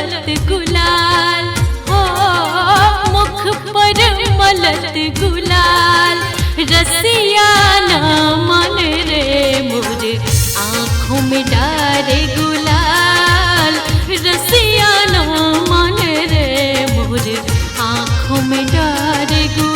मलत गुलाल हो, मुख पर मलत गुलाल। रसिया ना मन रे मोर आँखों में डारे गुलाल। रसिया ना मन रे मोर आँखों में डारे गुलाल।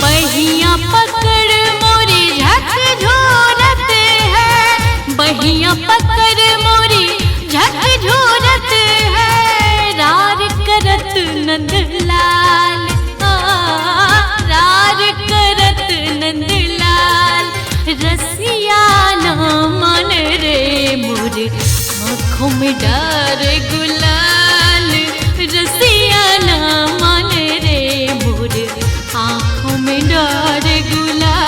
बहिया पकड़ मोरी झकझोरत है, बहिया पकड़ मोरी झकझोरत है। रार करत नंदलाल, रार करत नंदलाल। रसिया ना मन रे मोर आँखों में डारे गुलाल। रसिया ना मन रे मोर आँखों में डारे गुलाल।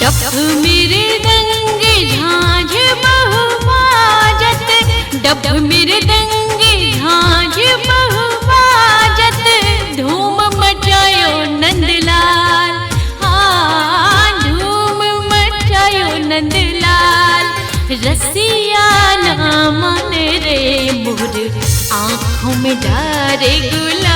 डफ मेरे दंगे झांझ बहु बाजत, डफ मेरे दंगे झांझ बहु बाजत। धूम मचायो नंदलाल, हाँ धूम मचायो नंदलाल। रसिया ना मन रे मोर आँखों में डारे गुलाल।